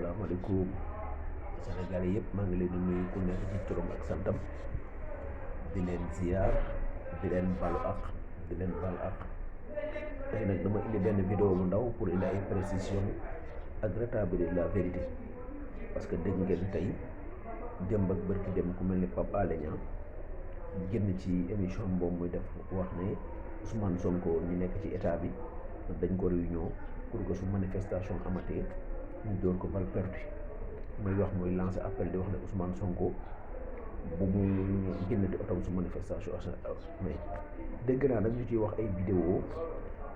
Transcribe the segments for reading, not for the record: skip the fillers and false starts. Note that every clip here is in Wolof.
asalaamaaleykum Sénégalais yëpp maa ngi leen di nuyu ku nekk ci turam ak santam di leen ziar di leen balu ak tey nag dama indi benn vidéo bu ndaw pour indi ay précision ak rétablir la vérité parce que dégg ngeen tey démb ak bërki dem ku mel ni Pape Alé Niang génn ci émission boobu muy def wax ne Ousmane Sonko ñi nekk ci état bi dañ ko réunion pour que su manifestation amatee ñu door ko bal perdu muy wax muy lancer appel di wax ne Ousmane Sonko bu mu génn di otom su manifestation mais dégg naa nag ñu ciy wax ay vidéo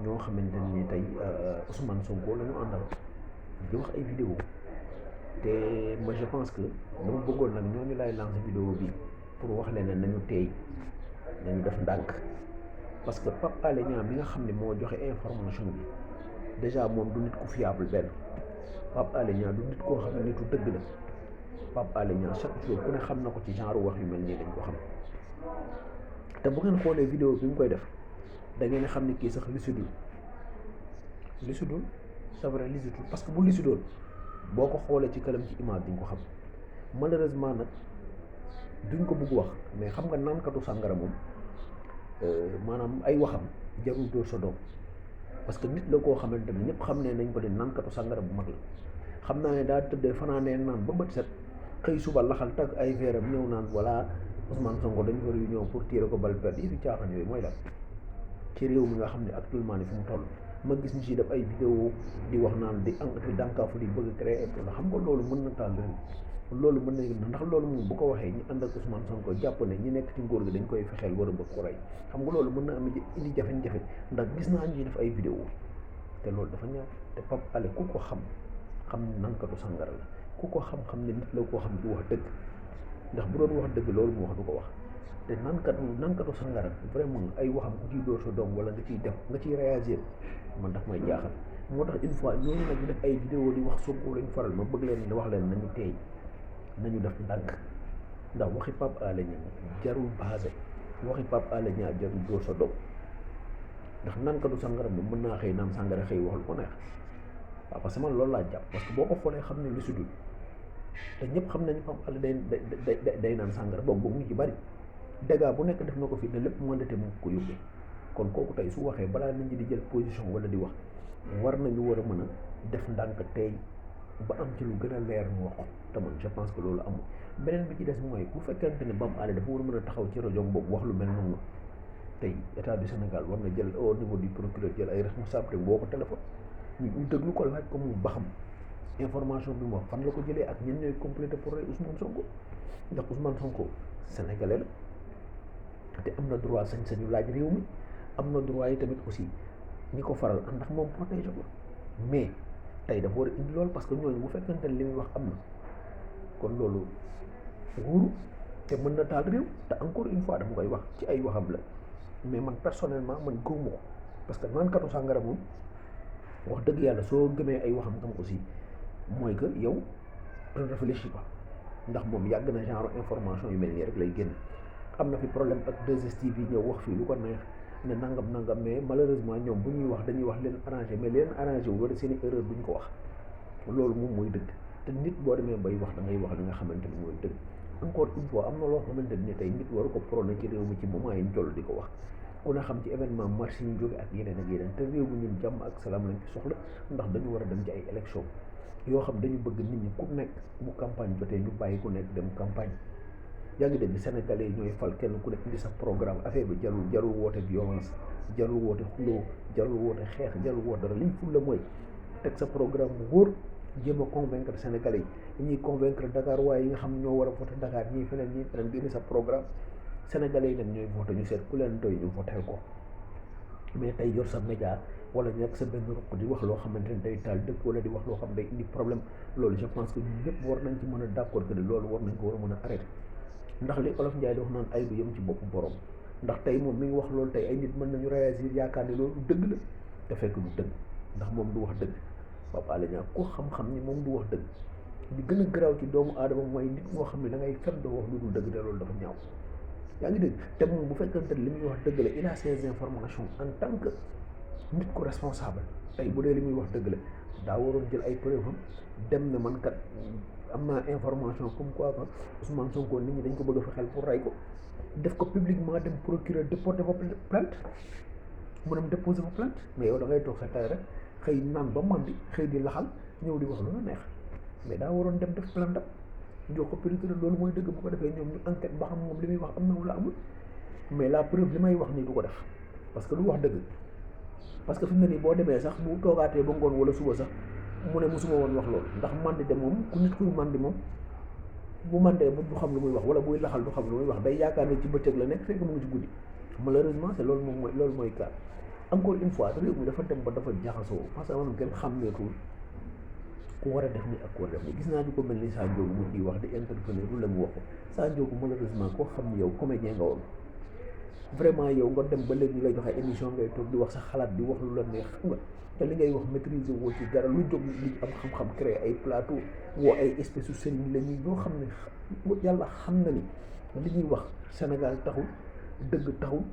ñoo xamante ni tey Ousmane Sonko la ñu àndal di wax ay vidéo te moi je pense que dama bëggoon nag ñooñu lay lancer vidéo bi pour wax leen ne nañu teey nañu def ndànk parce que Pape Alé Niang bi nga xam ne moo joxe information bi déjà moom du nit ku fiable benn Pape Alé Niang du nit koo xam ne nitu dëgg la Pape Alé Niang chaque jour ku ne xam na ko ci genre wax yu mel nii dañ ko xam te bu ngeen xoolee vidéo bi mu koy def da ngeen xam ne kii sax lisidul c'est vrai lisidul parce que bu lisidul boo ko xoolee ci kanam ci image di nga ko xam malheureusement nag duñ ko bëgg wax mais xam nga naankatu sàngara moom maanaam ay waxam jarul dóor sa doom parce que nit la koo xamante ne ñëpp xam ne nañ ko ne naankatu sàngara bu mag la xam naa ne daa tëddee fanaanee naan ba bët set xëy suba laxal tag ay veeram ñëw naan voilà Ousmane Sonko dañ ko réunion pour tirer ko bal perdue yi fi caaxaan yooyu mooy la ci réew mi nga xam ne actuellement ni fi mu toll ma gis ñu ci def ay vidéo di wax naan di dànkaafu di bëgg créer la xam nga loolu mën na taal loolu mën na ndax loolu moom bu ko waxee ñi ànd ak Ousmane Sonko jàpp ne ñi nekk ci nguur gi dañ koy fexeel war a bëgg ko rey xam nga loolu mën na am indi jafe-jafe ndax gis naa ñuy def ay vidéo te loolu dafa ñaaw te Pape Alé ku ko xam nankatu sàngara la ku ko xam ne nit la koo xam du wax dëgg ndax bu doon wax dëgg loolu mu wax du ko wax te nankatu sàngara vraiment ay waxam ku ciy dóor sa doom wala nga ciy def nga ciy réagir man daf may jaaxal moo tax une fois ñooñu nag ñu def ay vidéo di wax Sonko lañ faral ma bëgg leen wax leen nañu teey nañu def ndànk ndax waxi Pape Alé Niang jarul basé waxi Pape Alé Niang jarul dóor sa doom ndax nankatu sàngara moom mën naa xëy naan sàngara xëy wax lu ko neex waaw parce que man loolu laa jàpp parce que boo ko xoolee xam ne li sudul te ñëpp xam nañu Pape Alé day naan sàngara boobu mu ci bari dégâts bu nekk def na ko fi ne lépp mëndate mu ko yóbbee kon kooku tey su waxee balaa nit ñi di jël position wala di wax war nañu war a mën a def ndànk tey ba am ci lu gën a leer mu wax te man je pense que loolu amul beneen bi ci des mooy bu fekkente ne Pape Alé dafa war a mën a taxaw ci rajo boobu wax lu mel noonu tey état du Sénégal war na jël au niveau du procureur jël ay responsabilité boo ko téléphone ñu déglu ko laaj ko mu ba xam information bi mu wax fan la ko jëlee ak ñen ñooy complété pour rey Ousmane Sonko ndax Ousmane Sonko sénégalais la te am na droit sañ-sañu laaj réew mi am na droit yi tamit aussi ñi ko faral ndax moom protégé ko mais tey dafa war a indi loolu parce que ñooñu bu fekkante ne li muy wax am na kon loolu wóoru te mën na taal réew te encore une fois dama koy wax ci ay waxam la mais man personnellement man gëwuma ko parce que naankatu sàngara moom wax dëgg yàlla soo gëmee ay waxam tam aussi mooy que yow on réfléchit pas ndax moom yàgg na genre information yu mel nii rek lay génn am na fi problème ak 2STV yi ñëw wax fii lu ko neex ne nangam mais malheureusement ñoom bu ñuy wax dañuy wax leen arrangé mais leen arrangé wu wala seen i erreur duñ ko wax loolu moom mooy dëgg te nit boo demee bay wax da ngay wax li nga xamante ni mooy dëgg encore une fois am na loo xamante ni tey nit waru ko prôné ci réew mi ci moment yi ñu toll di ko wax ku ne xam ci événement marché yi ñu jóge ak yeneen te réew mi ñun jàmm ak salaam lañ ci soxla ndax dañu war a dem ci ay élection yoo xam dañu bëgg nit ñi ku nekk bu campagne jotee ñu bàyyi ku nekk dem campagne yaa ngi dégg sénégalais yi ñooy fal kenn ku nekk indi sa programme affaire bi jarul woote violence jarul woote xuloo jarul woote xeex jarul woote dara liñ ful la mooy teg sa programme bu wóor jéem a convaincre sénégalais yi ñuy convaincre Dakar waaye yi nga xam ñoo war a voté Dakar ñii feneen nga indi sa programme sénégalais yi nag ñooy voté ñu seet ku leen doy ñu voté ko mais tey yor sa média wala nekk sa benn ruq di wax loo xamante ne day taal dëkk wala di wax loo xam day indi problème loolu je pense que ñun ñëpp war nañ ci mën a d'accord que loolu war nañ ko war a mën a arrêté ndax li Olof Njaay di wax naan ay du yem ci boppu borom ndax tey moom mi ngi wax loolu tey ay nit mën nañu réagir yaakaar ne loolu dëgg la te fekk du dëgg ndax moom du wax dëgg Pape Alé Niang ku xam-xam ni moom du wax dëgg li gën a garaaw ci doomu aadama mooy nit moo xam ne da ngay fen doo wax lu dul dëgg te loolu dafa ñaaw yaa ngi dégg te moom bu fekkante ne li muy wax dëgg la il a ses informations en tant que nit ku responsable tey bu dee li muy wax dëgg la daa waroon jël ay preuve am dem ne man kat am naa information comme quoi que Ousmane Sonko nit ñi dañ ko bëgg a fexeel pour rey ko def ko publiquement dem procureur déporté fa plainte mu dem déposé fa plainte mais yow da ngay toog sa tay rek xëy naan ba mandi xëy di laxal ñëw di wax lu la neex mais daa waroon dem def plainte am jox ko procureur loolu mooy dëgg bu ko defee ñoom ñu enquête ba xam moom li muy wax am na wala amul mais la preuve li may wax nii du ko def parce que du wax dëgg parce que fi mu ne nii boo demee sax bu toogaatee ba ngoon wala suba sax mu ne musuma woon wax loolu ndax mandi de moom ku nit kuy mandi moom bu mandee bu du xam lu muy wax wala buy laxal du xam lu muy wax day yaakaar ne ci bëccëg la nekk fekk mu ngi ci guddi malheureusement c'est loolu moom mooy cas encore une fois réew mi dafa dem ba dafa jaxasoo parce que maanaam kenn xàmmeetul ku war a def ni ak ku war a def ni gis naa ñu ko mel ni Sa Ndiogou mu ciy wax di intervenir lu la mu wax ko Sa Ndiogou malheureusement koo xam ne yow comédien nga woon vraiment yow nga dem ba léegi ñu lay joxe émission ngay toog di wax sa xalaat di wax lu la neex xam nga te li ngay wax maîtriser woo ci dara lu jóg li am xam-xam créé ay plateau woo ay espèce u sëriñ la ñuy ñoo xam ne yàlla xam na ni li ñuy wax Sénégal taxul dëgg taxul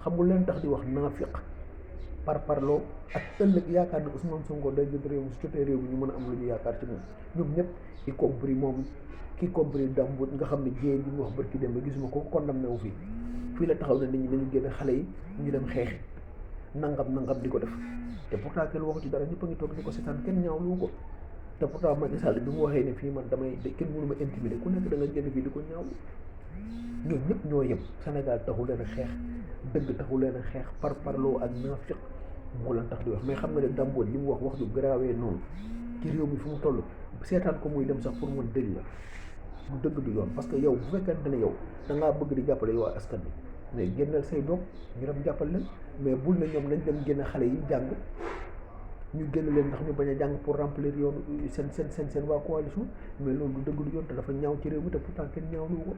xamul leen tax di wax naafiq parloo ak ëllëg yaakaar ne Ousmane Sonko day jot réew mi su jotee réew mi ñu mën a am lu ñu yaakaar ci moom ñoom ñëpp y compris moom ki compris Dambou nga xam ne jéey bi mu wax barki dem ba gisuma ko condamné wu fii la taxaw ne nit ñi dañu génne xale yi ñu dem xeexi nangam di ko def te pourtant kenn waxu ci dara ñëpp a ngi toog di ko seetaan kenn ñaawlu ko te pourtant Macky Sall bi mu waxee ne fii man kenn mënu ma intimider ku nekk da nga génn fii di ko ñaawlu ñoom ñëpp ñoo yem Sénégal taxu leen a xeex dëgg taxu leen a xeex parloo ak naafiq moo leen tax di wax mais xam nga ne Dambou li mu wax ju garaawee noonu ci réew mi fu mu toll seetaan ko muy dem sax pour mën dëgg la bu dëgg du yoon parce que yow bu fekkente ne yow da ngaa bëgg di jàppale yow askan bi mais génneel say doom ñu dem jàppal leen mais bul na ñoom nañ dem génne xale yi jàng ñu génn leen ndax ñu bañ a jàng pour remplir yoon seen waa coalition mais loolu du dëgg du yoon te dafa ñaaw ci réew mi te pourtant kenn ñaawlu ko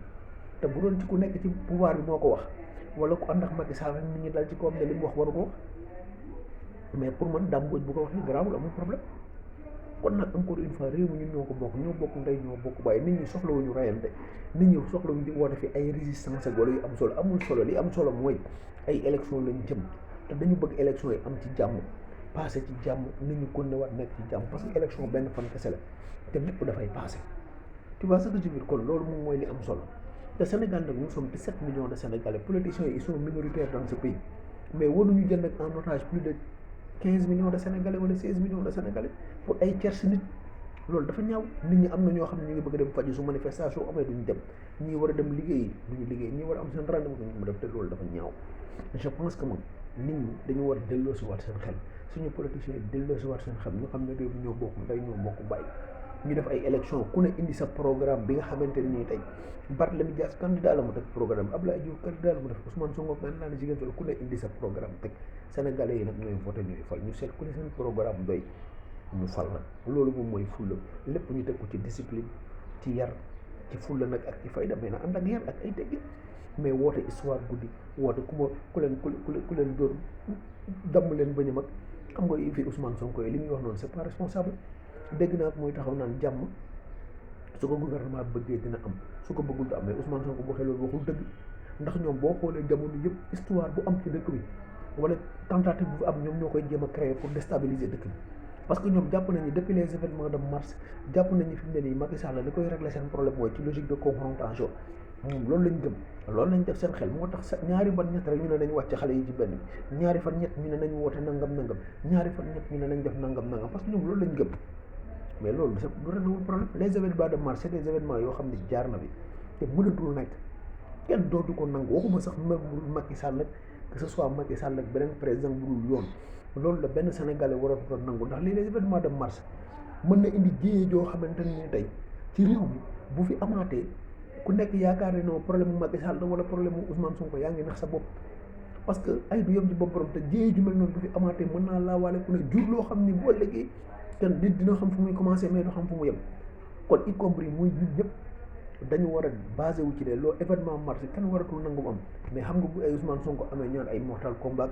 te bu doon ci ku nekk ci pouvoir bi moo ko wax wala ku ànd ak Macky Sall nit ñi dal ci kawam ne li mu wax waru ko wax mais pour man Dambou bu ko waxee garaawul amul problème kon nag encore une fois réew mi ñun ñoo ko bokk ndey ñoo bokk bàyyi nit ñi soxlawuñu rayante nit ñi soxlawuñu di woote fi ay résistance ak wala yu am solo amul solo li am solo mooy ay élection lañ jëm te dañu bëgg élection yi am ci jàmm passé ci jàmm nit ñi kon ne war nekk ci jàmm parce que élection benn fan kese la te lépp dafay passé tu vois ce que je veux dire kon loolu moom mooy li am solo te Sénégal nag nous sommes 17 millions de Sénégalais politiciens yi ils sont minoritaires dans ce pays mais waruñu jël nag en otage plus de 15 millions de Sénégalais wala 16 millions de Sénégalais pour ay tierce nit loolu dafa ñaaw nit ñi am na ñoo xam ne ñu ngi bëgg dem faju su manifestation amee duñu dem ñii war a dem liggéey duñu liggéey ñii war a am seen rendez-vous duñu ko def te loolu dafa ñaaw je pense que moom nit ñi dañu war a delloo si waat seen xel suñu politiciens yi delloo si waat seen xel ñu xam ne réew mi ñoo bokk ndey ñoo bokk bàyyi ñu def ay élection ku ne indi sa programme bi nga xamante ne nii tey Barthélémy Dias candidat la mu teg programme Abdoulaye Diouf candidat la mu def Ousmane Sonko candidat la jigéen ku ne indi sa programme teg Sénégalais yi nag ñooy voté ñooy fal ñu seet ku ne seen programme doy ñu fal nag loolu moom mooy fulla lépp ñu teg ko ci discipline ci yar ci fulla nag ak ci fayda mais na ànd ak yar ak ay teggin mais woote histoire guddi woote ku leen dóor damm leen bañ a mag xam nga fi Ousmane Sonko yi li muy wax noonu c'est pas responsable dégg naa ko muy taxaw naan jàmm su ko gouvernement bëggee dina am su ko bëggul du am mais Ousmane Sonko boo xee loolu waxul dëgg ndax ñoom boo xoolee jamono yëpp histoire bu am ci dëkk bi wala tentative bu am ñoom ñoo koy jéem a créer pour déstabiliser dëkk bi parce que ñoom jàpp nañu depuis les événements de mars jàpp nañu fi mu ne nii Macky Sall li koy régler seen problème mooy ci logique de confrontation moom loolu lañ gëm loolu lañ def seen xel moo tax ñaari fan ñett rek ñu ne nañ wàcc xale yi ci benn ñaari fan ñett ñu ne nañ woote nangam ñaari fan ñett ñu ne nañ def nangam parce que ñoom loolu lañ gëm mais loolu du réglewul problème les événements de mars c'est des événements yoo xam ne jaar na bi te mënatul nekk kenn dootu ko nangu waxuma sax même Macky Sall nag que ce soit Macky Sall nag beneen président bu dul yoon loolu la benn Sénégalais waratu ko nangu ndax lii les événements de mars mën na indi jéyee joo xamante ne tey ci réew mi bu fi amaatee ku nekk yaakaar ne non problème mu Macky Sall wala problème mu Ousmane Sonko yaa ngi nax sa bopp parce que ay du yem ci bopp borom te jéyee ju mel noonu bu fi amaatee mën naa laawaale ku ne jur loo xam ni boo léegi te nit dina xam fu muy commencer mais du xam fu mu yem kon y compris muy ñun ñëpp dañu war a basé wu ci ne loolu événement mars kenn waratul nangu mu am mais xam nga bu ay Ousmane Sonko amee ñoon ay mortal combat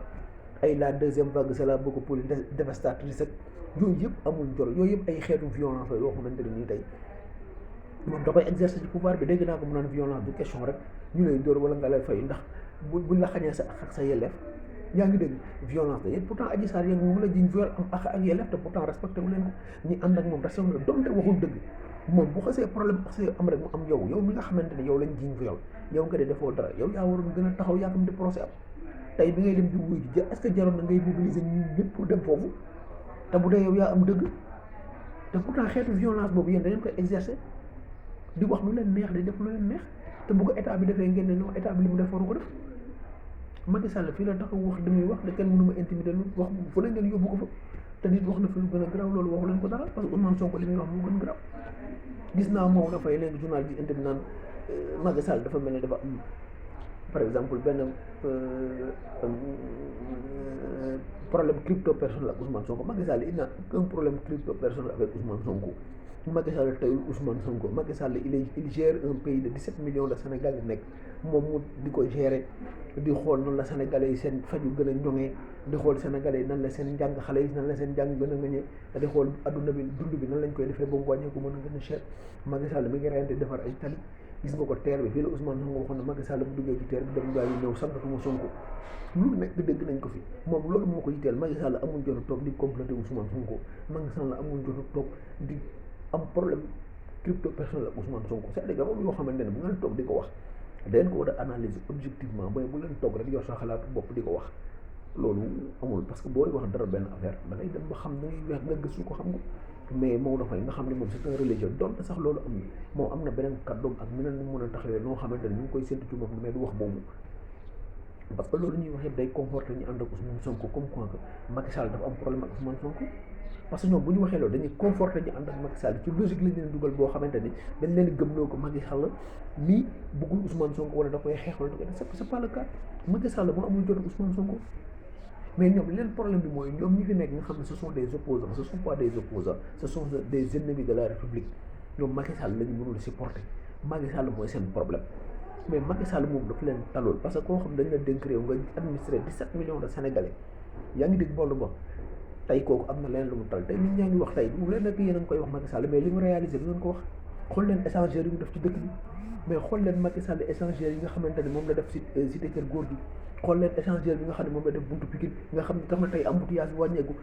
ay la deuxième vague c'est la beaucoup plus dévastatrice yooyu yëpp amul njol yooyu yëpp ay xeetu violence la yoo xamante ne nii tey moom da koy exercer ci pouvoir bi dégg naa ko mu naan violence du question rek ñu lay dóor wala nga lay fay ndax buñ la xañee sa ak sa yelleef yaa ngi dégg violence la pourtant Adji Sarr yéen mu la jiñ viol am ak yelleef te pourtant respecté wu leen ko ñi ànd ak moom respecté wu donte waxul dëgg moom bu xasee problème xasee am rek mu am yow mi nga xamante ne yow lañ jiñ viol yow nga de defoo dara yow yaa waroon gën a taxaw yaakam di procès am tey bi ngay dem di wuy ji est-ce que jaroon na ngay mobiliser ñi ñëpp pour dem foofu te bu dee yow yaa am dëgg te pourtant xeetu violence boobu yéen da ngeen koy exercer di wax lu leen neex di def lu leen neex te bu ko état bi defee ngeen ne non état bi li mu def waru ko def Macky Sall fii la taxaw wax damuy wax ne kenn mënu ma intimider lu wax fu ne ngeen yóbbu ko fa te nit wax na fi lu gën a garaaw loolu waxu leen ko dara parce que Ousmane Sonko li muy wax moo gën garaaw gis naa moom dafay léegi journal bi interview naan Macky Sall dafa mel ne dafa am par exemple benn problème crypto personnel ak Ousmane Sonko Macky Sall il n'a aucun problème crypto personnel avec Ousmane Sonko Macky Sall teyul Ousmane Sonko Macky Sall il gère un pays de 17 millions de Sénégalais nekk moom mu di ko gérer di xool nan la Sénégalais yi seen faju gën a ñoŋee di xool Sénégalais yi nan la seen njàng xale yi nan la seen njàng gën a ngañee di xool adduna bi dund bi nan lañ koy defee ba mu wàññeeku mën a gën a cher Macky Sall mi ngi reyante defar ay tali gis nga ko teer bi fii la Ousmane Sonko waxoon ne Macky Sall bu duggee ci teer bi dem gaa yi ñëw santatuma Sonko lu nekk dégg nañ ko fi moom loolu moo ko yitteel Macky Sall amul jot a toog di complété Ousmane Sonko Macky Sall amul jot a toog di am problème crypto personnel ak Ousmane Sonko c'est-à-dire que moom yoo xamante ne bu ngeen toog di ko wax dañ ko war a analyser objectivement mooy bu leen toog rek yor sa xalaatu bopp di ko wax loolu amul parce que booy wax dara benn affaire da ngay dem ba xam da ngay wax nga gëstu ko xam nga mais Maodo Faye nga xam ne moom c'est un religieux donte sax loolu am moom am na beneen kàddoom ak meneen ni mu mën a taxawee noo xamante ne ñu ngi koy séntu ci moom mais du wax boobu parce que loolu ñuy wax yëpp day conforter ñu ànd ak Ousmane Sonko comme quoi que Macky Sall dafa am problème ak Ousmane Sonko parce que ñoom bu ñu waxee loolu dañuy conforter ñu ànd ak Macky Sall ci logique lañ leen dugal boo xamante ni dañ leen gëmloo ko Macky Sall nii bëggul Ousmane Sonko wala da koy xeex wala da koy def c'est pas le cas Macky Sall moo amul jot Ousmane Sonko mais ñoom leen problème bi mooy ñoom ñi fi nekk nga xam ne ce sont des opposants ce sont pas des opposants ce sont des ennemis de la République ñoom Macky Sall la ñu mënul supporter Macky Sall mooy seen problème mais Macky Sall moom dafa leen talool parce que koo xam dañ la dénk réew nga administré 17 millions de Sénégalais yaa ngi dégg bon ba tey kooku am na leneen lu mu tal tey nit ñaa ngi wax tey bu leen nekk yéen a ngi koy wax Macky Sall mais li mu réalisé du ngeen ko wax xool leen échangeurs yi mu def ci dëkk bi mais xool leen Macky Sall échangeurs yi nga xamante ne moom la def ci cité Kër Góor gi xool leen échangeur bi nga xam ne moom la def buntu Pikine nga xam ne tax na tey embouteillage bi wàññeeku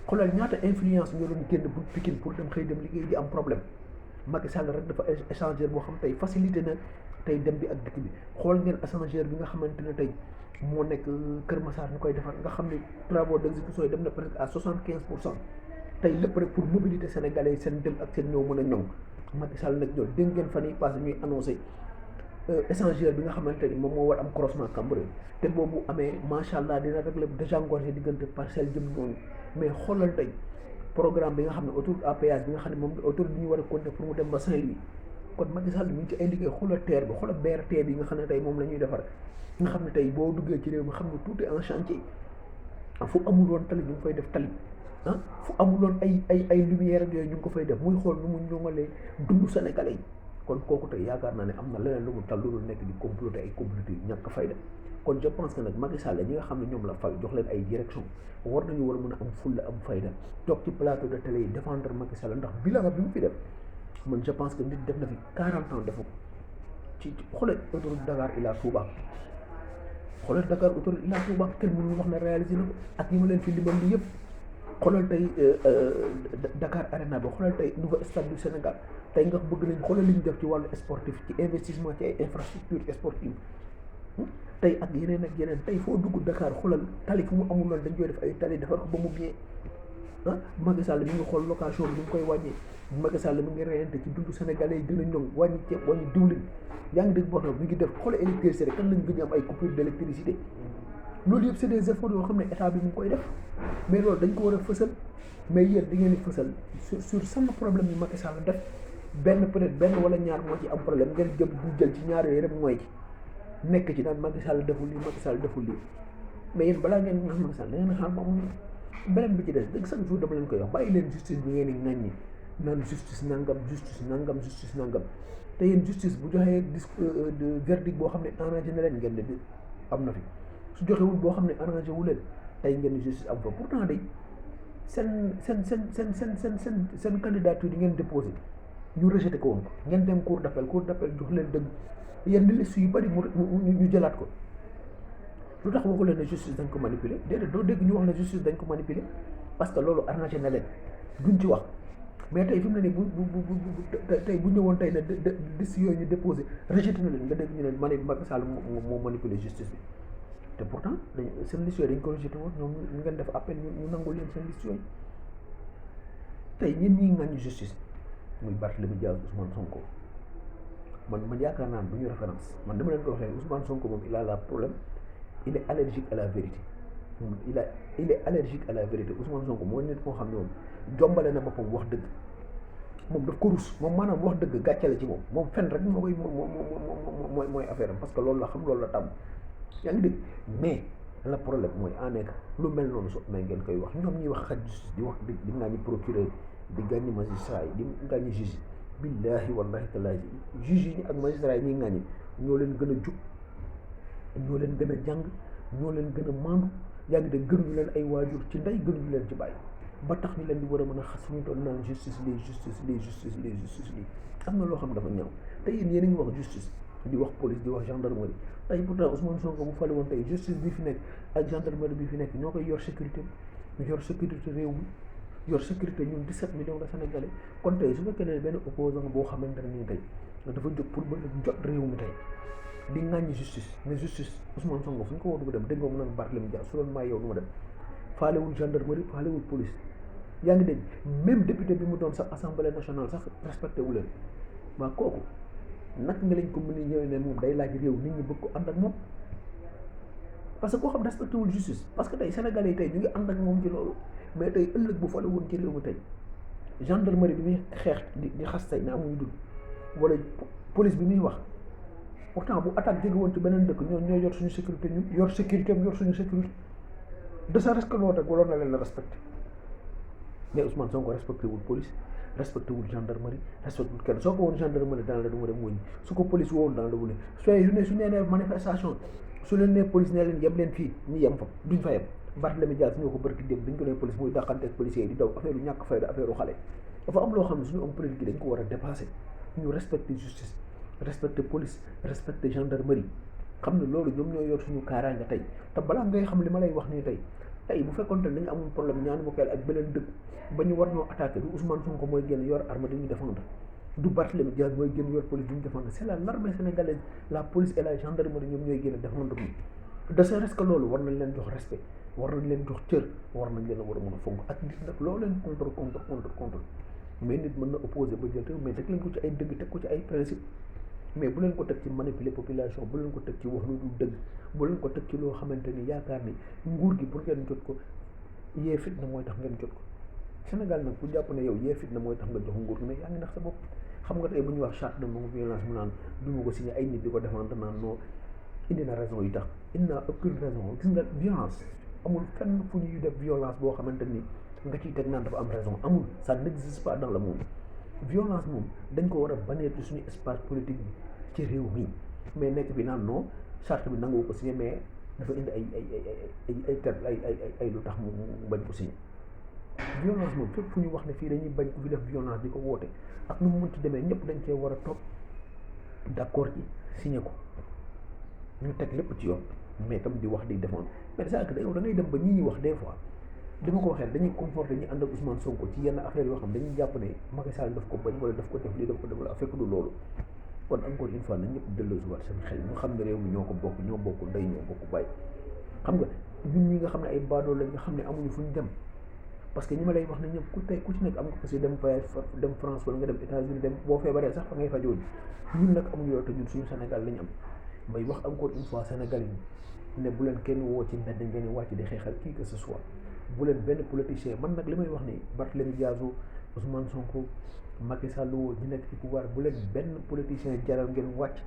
xoolal ñaata influence ñoo doon génn buntu Pikine pour dem xëy dem liggéey di am problème Macky Sall rek dafa échangeur boo xam tey facilité na tey dem bi ak dëkk bi xool ngeen échangeur bi nga xamante ne tey moo nekk Kër Massar ñu koy defar nga xam ne travaux d'exécution yi dem na presque à 75% tey lépp rek pour mobilité sénégalais yi seen dem ak seen ñëw mën a ñoŋ Macky Sall nag ñoom dégg ngeen fan yi passé ñuy annoncé échangeur bi nga xamante ni moom moo war am croisement Cambérène te boobu amee macha allah dina régler désengorger diggante parcelle jëm noonu mais xoolal tey programme bi nga xam ne autoroute à péage bi nga xam ne moom autoroute bi ñu war a continuer pour mu dem ba Saint-Louis kon Macky Sall mi ngi ci indiqué xoolal TER bi xoolal BRT bi nga xam ne tey moom la ñuy defar nga xam ne tey boo duggee ci réew mi xam ne tout est en chantier fu amul woon tali ñu ngi fay def tali fu amul woon ay lumière ak yooyu ñu ngi ko fay def muy xool nu mu ñoŋalee dundu Sénégalais yi kon kooku tey yaakaar naa ne am na leneen lu mu tal lu nekk di comploter ay comploter yu ñàkk fayda kon je pense que nag Macky Sall ñi nga xam ne ñoom la fal jox leen ay direction war nañu war a mën a am fulla am fayda toog ci plateau de télé yi défendre Macky Sall ndax bilan bi mu fi def man je pense que nit def na fi 40 ans defu ci xoolal autoroute Dakar Ila Touba xoolal Dakar autoroute Ila Touba kenn mënu wax ne réalisé na ko ak ñi ma leen fi limal li yëpp xoolal tey Dakar Arena bi xoolal tey nouveau stade du Sénégal tey nga bëgg nañ xoolal li ñu def ci wàllu sportif ci investissement ci ay infrastructure sportive tey ak yeneen tey foo dugg Dakar xoolal tali fu mu amul loon dañ koy def ay tali defar ko ba mu bien Macky Sall mi ngi xool location bi ñu ngi koy wàññi Macky Sall mi ngi reyante ci dundu Sénégalais yi gën a ñoŋ wàññi ceeb wàññi diwlin yaa ngi dégg boo xam mi ngi def xoolal électricité kan lañ gën a am ay coupure d' électricité loolu yëpp c'est des efforts yoo xam ne état bi mu ngi koy def mais loolu dañ ko war a fësal mais yéen di ngeen di fësal sur sama problème yi Macky Sall def benn peut-être benn wala ñaar moo ci am problème ngeen jël ci ñaar yooyu rek mooy ci nekk ci naan Macky Sall deful lii Macky Sall deful lii mais yéen balaa ngeen nga xam Macky Sall da ngeen xaar ba mu beneen bi ci des dëgg chaque jour dama leen koy wax bàyyi leen justice bi ngeen di ŋàññi naan justice nangam te yéen justice bu joxee verdict boo xam ne arrangé na leen ngeen ne am na fi su joxewul boo xam ne arrangé wu leen tey ngeen di justice am fa pourtant day seen candidature yi ngeen déposé ñu rejeté ko woon ko ngeen dem cour d'appel jox leen dëgg yenn liste yu bari ñu jëlaat ko lu tax waxu leen ne justice dañ ko manipuler déedéet doo dégg ñu wax ne justice dañ ko manipuler parce que loolu arrangé na leen duñ ci wax. mais tey fi mu ne nii tey bu ñëwoon tey ne liste yooyu ñu déposé rejeté na leen nga dégg ñu ne Macky Sall moo manipulé justice bi te pourtant seen liste yooyu dañ ko rejeté woon ñoom ñu ngeen def appel ñu nangul leen seen liste yooyu tey ñun ñii ŋàññi justice muy Barthélémy Dias Ousmane Sonko man yaakaar naa ne du ñu référence man dama leen ko waxee Ousmane Sonko moom il a la problème il est allergique à la vérité il est allergique à la vérité Ousmane Sonko mooy nit koo xam ne moom jombale na boppam wax dëgg moom daf ko rus moom maanaam wax dëgg gàcce la ci moom fen rek moo koy mooy affaire am parce que loolu la xam loolu la tàmm yaa ngi dégg mais le problème mooy en nekk lu mel noonu so mais ngeen koy wax ñoom ñuy wax xaj justice di wax di ngàññi procureur di ngàññi magistrat yi di ngàññi juge yi billahi wallahi tallahi juge yi ak magistrat yi ñuy ngàññi ñoo leen gën a jub ñoo leen gën a jàng ñoo leen gën a maandu yaa ngi dégg gënuñu leen ay waajur ci ndey gënuñu leen ci bàyyi ba tax ñu leen di war a mën a xas ñu toll naan justice lii am na loo xam dafa ñaaw te yéen a ngi wax justice di wax police di wax gendarmerie tey pourtant Ousmane Sonko bu fale woon tey justice bi fi nekk ak gendarmerie bi fi nekk ñoo koy yor sécurité réew mi yor sécurité ñun 17 millions de Sénégalais kon tey su fekkee ne benn opposant boo xamante ne nii tey dafa jóg pour bëgg jot réew mi tey di ŋàññi justice mais justice Ousmane Sonko fu ñu ko war dugg dem dégg nga mu naan Barthélémy Dias su doon maay yow nu ma dem faalewul gendarmerie faalewul police yaa ngi dégg même député bi mu doon sax assemblée nationale sax respecté wu leen waa kooku nag nga lañ ko mën a ñëwee ne moom day laaj réew nit ñi bëgg ko ànd ak moom parce que koo xam respecté wul justice parce que tey sénégalais yi tey ñu ngi ànd ak moom ci loolu mais tey ëllëg bu fale woon ci réew mi tey gendarmerie bi muy xeex di xas tey ne amuñu dul wala police bi muy wax pourtant bu attaque jóge woon ci beneen dëkk ñoo yor suñu sécurité ñun yor sécurité am yor suñu sécurité de ça reste que loolu rek waroon na leen la respecté mais Ousmane Sonko respecté wul police respecté wul gendarmerie respecté wul kenn soo ko woon gendarmerie daan la du ma dem wuññi su ko police wowoon daan la wuññi su nee nee manifestation su leen nee police nee leen yem leen fii ñu yem fa duñ fa yem Barthélémy Dias ñoo ko bërki dem dañ ko nee police muy dàqante ak policiers yi di daw affaire ñàkk fayda affaire xale dafa am loo xam ne suñu homme politique dañ ko war a dépassé ñu respecté justice respecté police respecté gendarmerie xam ne loolu ñoom ñoo yor suñu kaaraange tey te balaa ngay xam li ma lay wax nii tey bu fekkoon te dañu amul problème ñaanu bokkeel ak beneen dëkk ba ñu war ñoo attaqué du Ousmane Sonko mooy génn yor arme dañuy défendre du Barthélémy Dias mooy génn yor police duñu défendre c'est l'armée sénégalaise la police et la gendarmerie ñoom ñooy génn défendre ñu de ce reste que loolu war nañ leen jox respect war nañ leen jox cër war nañ leen a war a mën a fonk ak nit nag loo leen contre mais nit mën na opposé ba jël réew mais teg leen ko ci ay dëgg teg ko ci ay principe mais bu leen ko teg ci manipuler population bu leen ko teg ci wax lu dul dëgg bu leen ko teg ci loo xamante ni yaakaar ni nguur gi pour ngeen jot ko yee fitna mooy tax ngeen jot ko Sénégal nag ku jàpp ne yow yee fitna mooy tax nga jox nguur gi mais yaa ngi nax sa bopp xam nga tey bu ñuy wax charte de non violence mu naan du ma ko signé ay nit di ko défendre naan non indi na raison yi tax indi na aucune raison gis nga violence amul fenn fu ñuy def violence boo xamante ni nga ciy teg naan dafa am raison amul ça n'existe pas dans le monde violence moom dañ ko war a bannir ci suñu espace politique bi ci réew mi mais nekk bi naan non charte bi nangu ko signé mais dafa indi ay lu tax mu bañ ko signé violence moom fépp fu ñu wax ne fii dañuy bañ ko fi def violence di ko woote ak nu mu mënti demee ñëpp dañ cee war a toog d'accord ci signé ko ñu teg lépp ci yoon mais tam di wax di defoon mais c'est que da ngay dem ba ñii ñi wax des fois dama ko waxee dañuy conforté ñu ànd ak Ousmane Sonko ci yenn affaire yoo xam dañuy jàpp ne Macky Sall daf ko bañ wala daf ko def lii daf ko def la fekk du loolu kon encore une fois na ñëpp delloosiwaat seen xel ñu xam ne réew mi ñoo ko bokk ñoo bokk ndey ñoo bokk bàyyi xam nga ñun ñi nga xam ne ay baadoo la nga xam ne amuñu fu ñu dem parce que ñi ma lay wax ne ñëpp ku ci nekk am nga parce que dem France wala nga dem États-Unis dem boo feebaree sax fa ngay fajoo ñun nag amuñu loolu te ñun suñu Sénégal lañu am may wax encore une fois Sénégal yi ne bu leen kenn woo ci mbedd ngeen wàcc di xeexal qui que ce soit bu leen benn politicien man nag li may wax ni Barthélémy Dias Ousmane Sonko Macky Sall woo ñu nekk ci pouvoir bu leen benn politicien jaral ngeen wàcc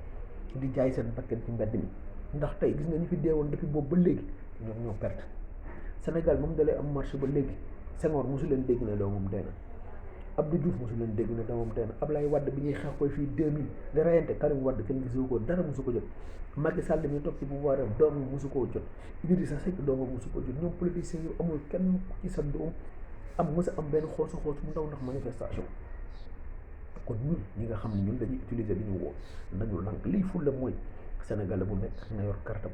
di jaay seen bakkan ci mbedd mi ndax tey gis nga ñu fi deewoon depuis boobu ba léegi ñoom ñoo perte Sénégal moom dalee am marché ba léegi Senghor mosu leen dégg ne doomam dee na Abdou Diouf mosu leen dégg ne doomam dee na Ablaye Wade bi ñuy xeex koy fii 2000 di rayante Karim Wade kenn gisu ko dara mosu ko jot Macky Sall mi toog ci pouvoir am doomam mosu koo jot Idrissa Seck doomam mosu ko jot ñoom politiciens yu amul kenn ci sa doom am mos a am benn xoosu bu ndaw ndax manifestation kon ñun ñi nga xam ne ñun dañuy utiliser li ñu woo nañu lànk lii fulla mooy Sénégal bu nekk na yor kartam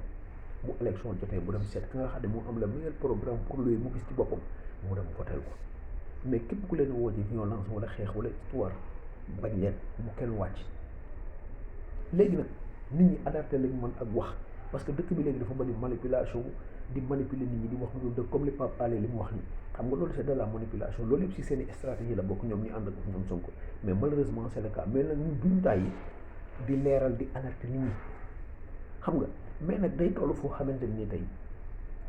bu élection jotee mu dem seet ki nga xam ne moo am le meilleur programme pour lui mu gis ci boppam mu dem votel ko mais képp ku leen woo ci violence wala xeex wala histoire bañ leen bu kenn wàcc. léegi nag nit ñi alerté lañ mën ak wax parce que dëkk bi léegi dafa bëri manipulation di manipuler nit ñi di wax lu dëgg comme li Pape Alé li mu wax ni xam nga loolu c'est de la manipulation loolu yëpp si seen i stratégie la bokk ñoom ñu ànd ak ñoom Sonko mais malheureusement c'est le cas mais nag ñun duñ tàyyi di leeral di alerter nit ñi xam nga mais nag day toll foo xamante ni tey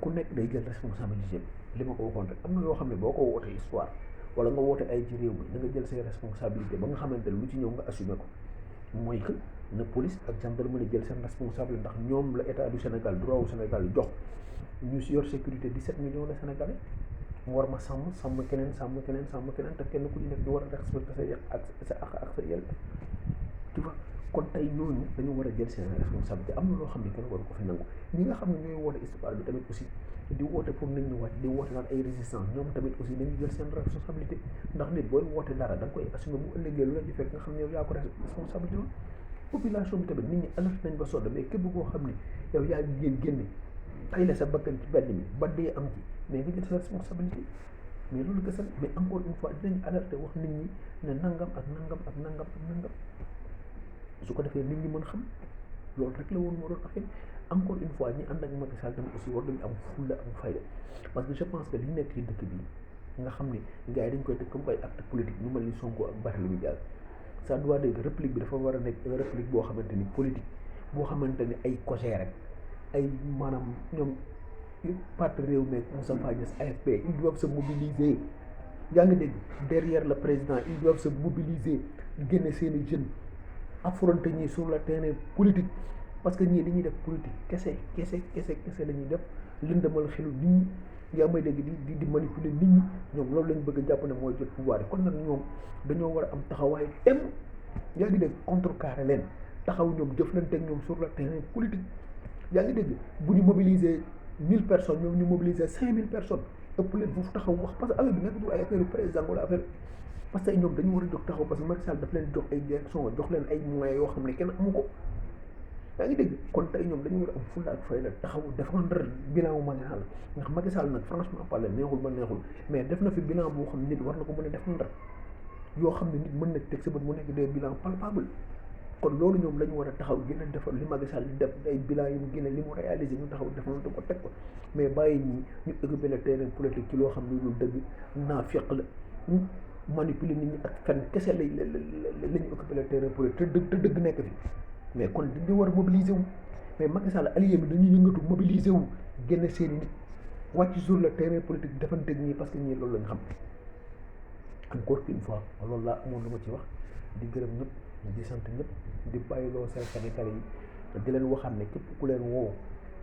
ku nekk day jël responsabilité li ma ko waxoon rek am na yoo xam ne boo ko wootee histoire wala nga woote ay ci réew mi da nga jël say responsabilité ba nga xamante ne lu ci ñëw nga assumer ko mooy que na police ak gendarmerie jël seen responsable ndax ñoom la état du Sénégal droit wu Sénégal jox ñu si yor sécurité 17 millions de Sénégalais mu war ma sàmm keneen te kenn ku ci nekk di war a respecter sa yàq ak sa yel tu vois kon tey ñooñu dañu war a jël seen responsabilité am na loo xam ne kenn waru ko fi nangu ñi nga xam ne ñooy woote histoire bi tamit aussi di woote pour nit ñi wàcc di woote naan ay résistance ñoom tamit aussi dañu jël seen responsabilité ndax nit booy woote dara da nga koy assumer bu ëllëgee lu la ci fekk nga xam ne yow yaa ko responsabilité woon population bi tamit nit ñi alerte nañ ba sodd mais képp koo xam ne yow yaa génne tay la sa bakkan ci benn bi ba dee am ci mais nga jël sa responsabilité mais loolu kese mais encore une fois dinañ alerté wax nit ñi ne nangam ak nangam su ko defee nit ñi mën xam loolu rek la woon moo doon affaire encore une fois ñi ànd ak Macky Sall tamit aussi war nañu am fulla am fayda parce que je pense que li nekk ci dëkk bi nga xam ne gars yi dañ koy def comme ay acte politique ñu mel ni Sonko ak Barthélémy Dias ça doit dire réplique bi dafa war a nekk réplique boo xamante ni politique boo xamante ni ay cogé rek ay maanaam ñoom parti réew meeg Moustapha Niasse AFP ils doivent se mobiliser yaa ngi dégg derrière le président ils doivent se mobiliser génne seeni jeunes affronter ñi sur le terrain politique parce que ñii dañuy def politique kese la ñuy def lëndëmal xelu nit ñi yaa may dégg di manipuler nit ñi ñoom loolu lañ bëgg a jàpp ne mooy jot pouvoir yi kon nag ñoom dañoo war a am taxawaay tem yaa ngi dégg contrecarrer leen taxaw ñoom jëflante ak ñoom sur le terrain politique yaa ngi dégg bu ñu mobiliser 1000 personnes ñoom ñu mobiliser 5000 personnes ëpp leen foofu taxaw wax parce que affaire bi nekkatul ay affaire président wala affaire parce que ñoom dañu war a jóg taxaw parce que Macky Sall daf leen jox ay direction jox leen ay moyens yoo xam ne kenn amu ko yaa ngi dégg kon tey ñoom dañu war a am fulla ak fayda taxaw défendre bilan wu Macky Sall ndax Macky Sall nag franchement parler neexul ba neexul mais def na fi bilan boo xam ne nit war na ko mën a défendre yoo xam ne nit mën na teg sa bët mu nekk des bilans palpables kon loolu ñoom la ñu war a taxaw gën a defar li Macky Sall di def ay bilan yi mu génne li mu réalisé ñu taxaw defante ko teg ko mais bàyyi ñi ñu occupé le terrain politique ci loo xam ne lu dëgg naafiq la manipuler nit ñi ak fenn kese la ñu occupé le terrain politique te dëgg nekk fi mais kon dañu war a mobiliser wu mais Macky Sall allié bi dañuy yëngatu mobiliser wu génne seen i nit wàcc sur le terrain politique defante ñii parce que ñii loolu lañ xam encore une fois loolu laa amoon lu ma ci wax di gërëm ñëpp di sant ñëpp di bàyyiloo seen Sénégalais yi di leen waxam ne képp ku leen woo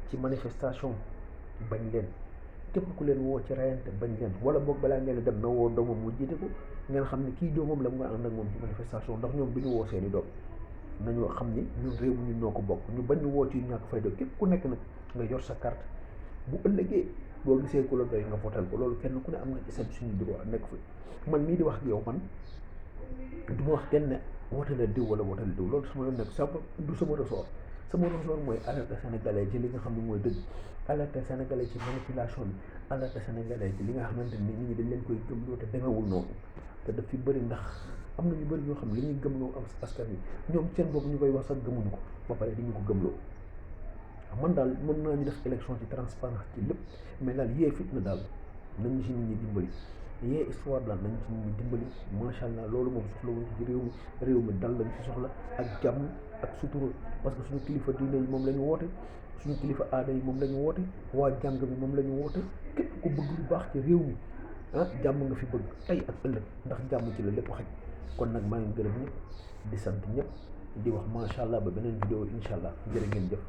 ci manifestation bañ leen képp ku leen woo ci rayante bañ leen wala boog balaa ngeen dem na woo doomam mu jiite ko ngeen xam ne kii doomam la mu nga ànd ak moom ci manifestation ndax ñoom du ñu woo seeni doom nañoo xam ni ñun réew mi ñun ñoo ko bokk ñu bañ ñu woo ci ñàkk fayda képp ku nekk nag nga yor sa carte bu ëllëgee boo gisee ku la doy nga votel ko loolu kenn ku ne am na ci seen suñu droit nekk fi man mii di wax ak yow man du ma wax kenn ne wooteel diw wala wooteel diw loolu sama yoon nekk sa du sama ressort mooy alerte sénégalais ci li nga xam ne mooy dëgg alerte sénégalais ci manipulation bi alerte sénégalais ci li nga xamante ni nit ñi dañ leen koy gëmloo te demewul noonu te daf fi bëri ndax am na ñu bëri ñoo xam ne li ñuy gëmloo askan wi ñoom seen bopp ñu koy wax sax gëmuñu ko ba pare di ñu ko gëmloo man daal mën naa ñu def élection ci transparence ci lépp mais daal yee fitna daal nañu si nit ñi dimbali yee histoire daal nañu si nit ñi dimbali macha allah loolu moom soxla wuñ ci réew mi dal lañ ci soxla ak jàmm ak sutura parce que suñu kilifa diine yi moom la ñu woote suñu kilifa aada yi moom la ñu woote waa jàng bi moom la ñu woote képp ku bëgg lu baax ci réew mi jàmm nga fi bëgg tey ak ëllëg ndax jàmm ci la lépp xaj kon nag maa ngi gërëm ñëpp di sant ñëpp di wax macha allah ba beneen vidéo incha allah jërë ngeen jëf.